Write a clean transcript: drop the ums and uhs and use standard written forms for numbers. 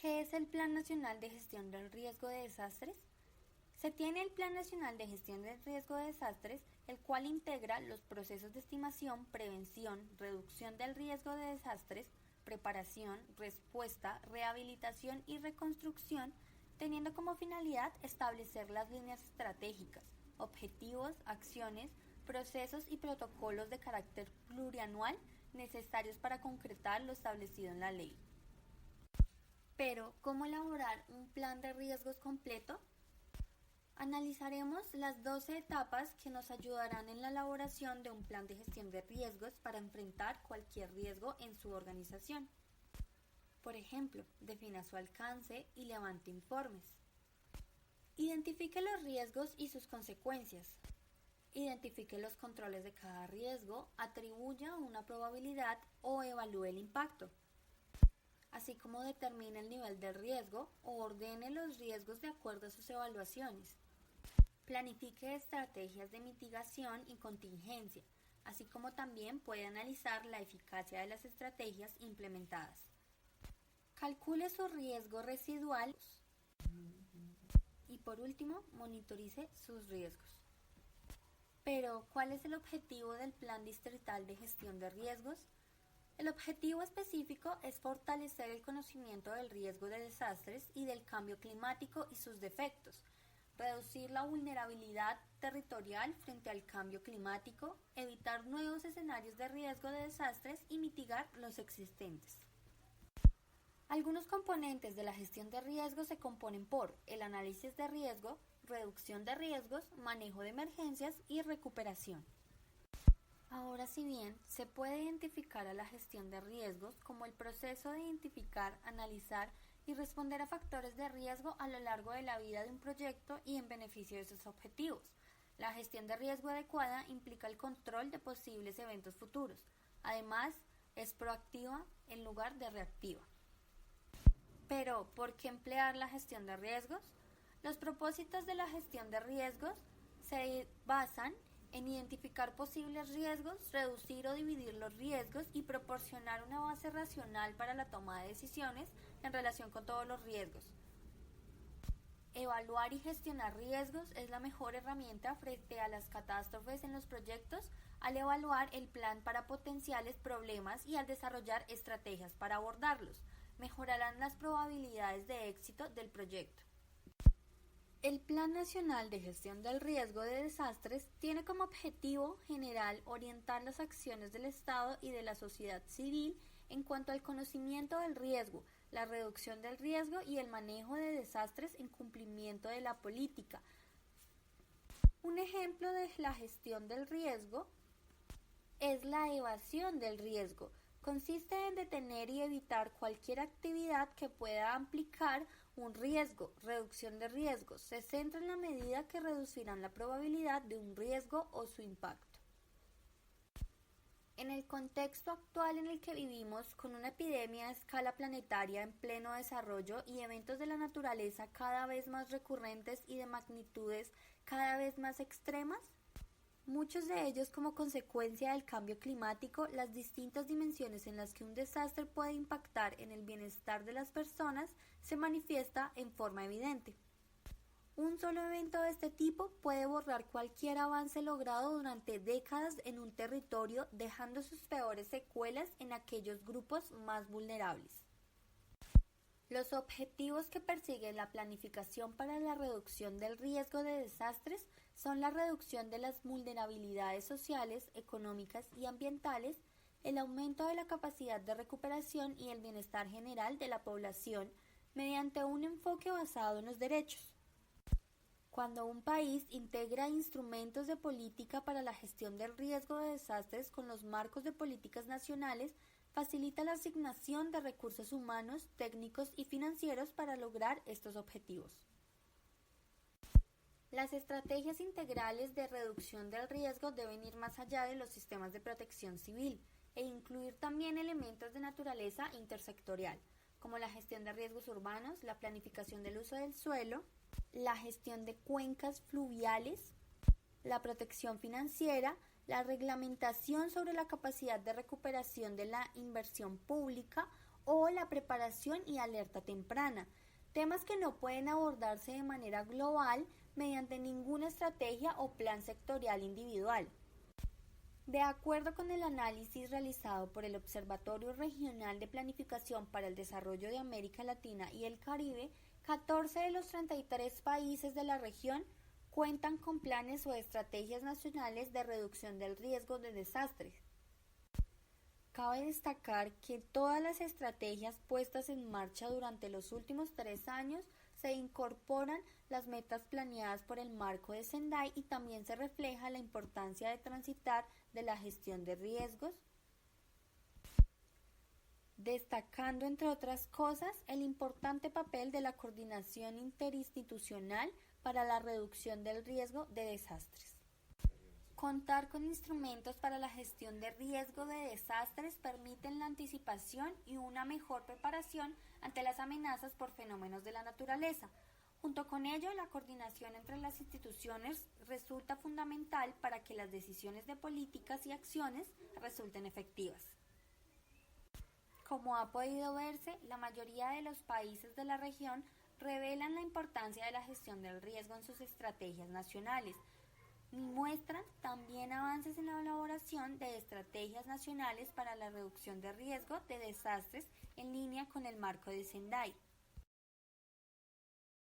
¿Qué es el Plan Nacional de Gestión del Riesgo de Desastres? Se tiene el Plan Nacional de Gestión del Riesgo de Desastres, el cual integra los procesos de estimación, prevención, reducción del riesgo de desastres, preparación, respuesta, rehabilitación y reconstrucción, teniendo como finalidad establecer las líneas estratégicas, objetivos, acciones, procesos y protocolos de carácter plurianual necesarios para concretar lo establecido en la ley. Pero, ¿cómo elaborar un plan de riesgos completo? Analizaremos las 12 etapas que nos ayudarán en la elaboración de un plan de gestión de riesgos para enfrentar cualquier riesgo en su organización. Por ejemplo, defina su alcance y levante informes. Identifique los riesgos y sus consecuencias. Identifique los controles de cada riesgo, atribuya una probabilidad o evalúe el impacto, así como determine el nivel de riesgo o ordene los riesgos de acuerdo a sus evaluaciones. Planifique estrategias de mitigación y contingencia, así como también puede analizar la eficacia de las estrategias implementadas. Calcule su riesgo residual y por último, monitorice sus riesgos. Pero, ¿cuál es el objetivo del Plan Distrital de Gestión de Riesgos? El objetivo específico es fortalecer el conocimiento del riesgo de desastres y del cambio climático y sus defectos, reducir la vulnerabilidad territorial frente al cambio climático, evitar nuevos escenarios de riesgo de desastres y mitigar los existentes. Algunos componentes de la gestión de riesgos se componen por el análisis de riesgo, reducción de riesgos, manejo de emergencias y recuperación. Ahora, si bien se puede identificar a la gestión de riesgos como el proceso de identificar, analizar y responder a factores de riesgo a lo largo de la vida de un proyecto y en beneficio de sus objetivos, la gestión de riesgo adecuada implica el control de posibles eventos futuros. Además, es proactiva en lugar de reactiva. Pero, ¿por qué emplear la gestión de riesgos? Los propósitos de la gestión de riesgos se basan en identificar posibles riesgos, reducir o dividir los riesgos y proporcionar una base racional para la toma de decisiones en relación con todos los riesgos. Evaluar y gestionar riesgos es la mejor herramienta frente a las catástrofes en los proyectos al evaluar el plan para potenciales problemas y al desarrollar estrategias para abordarlos. Mejorarán las probabilidades de éxito del proyecto. El Plan Nacional de Gestión del Riesgo de Desastres tiene como objetivo general orientar las acciones del Estado y de la sociedad civil en cuanto al conocimiento del riesgo, la reducción del riesgo y el manejo de desastres en cumplimiento de la política. Un ejemplo de la gestión del riesgo es la evasión del riesgo. Consiste en detener y evitar cualquier actividad que pueda implicar un riesgo. Reducción de riesgos. Se centra en la medida que reducirán la probabilidad de un riesgo o su impacto. En el contexto actual en el que vivimos, con una epidemia a escala planetaria en pleno desarrollo y eventos de la naturaleza cada vez más recurrentes y de magnitudes cada vez más extremas, muchos de ellos como consecuencia del cambio climático, las distintas dimensiones en las que un desastre puede impactar en el bienestar de las personas se manifiesta en forma evidente. Un solo evento de este tipo puede borrar cualquier avance logrado durante décadas en un territorio, dejando sus peores secuelas en aquellos grupos más vulnerables. Los objetivos que persigue la planificación para la reducción del riesgo de desastres son la reducción de las vulnerabilidades sociales, económicas y ambientales, el aumento de la capacidad de recuperación y el bienestar general de la población mediante un enfoque basado en los derechos. Cuando un país integra instrumentos de política para la gestión del riesgo de desastres con los marcos de políticas nacionales, facilita la asignación de recursos humanos, técnicos y financieros para lograr estos objetivos. Las estrategias integrales de reducción del riesgo deben ir más allá de los sistemas de protección civil e incluir también elementos de naturaleza intersectorial, como la gestión de riesgos urbanos, la planificación del uso del suelo, la gestión de cuencas fluviales, la protección financiera, la reglamentación sobre la capacidad de recuperación de la inversión pública o la preparación y alerta temprana, temas que no pueden abordarse de manera global mediante ninguna estrategia o plan sectorial individual. De acuerdo con el análisis realizado por el Observatorio Regional de Planificación para el Desarrollo de América Latina y el Caribe, 14 de los 33 países de la región cuentan con planes o estrategias nacionales de reducción del riesgo de desastres. Cabe destacar que todas las estrategias puestas en marcha durante los últimos 3 años se incorporan las metas planeadas por el marco de Sendai y también se refleja la importancia de transitar de la gestión de riesgos, destacando entre otras cosas el importante papel de la coordinación interinstitucional para la reducción del riesgo de desastres. Contar con instrumentos para la gestión de riesgo de desastres permiten la anticipación y una mejor preparación ante las amenazas por fenómenos de la naturaleza. Junto con ello, la coordinación entre las instituciones resulta fundamental para que las decisiones de políticas y acciones resulten efectivas. Como ha podido verse, la mayoría de los países de la región revelan la importancia de la gestión del riesgo en sus estrategias nacionales y muestran también avances en la elaboración de estrategias nacionales para la reducción de riesgo de desastres en línea con el marco de Sendai.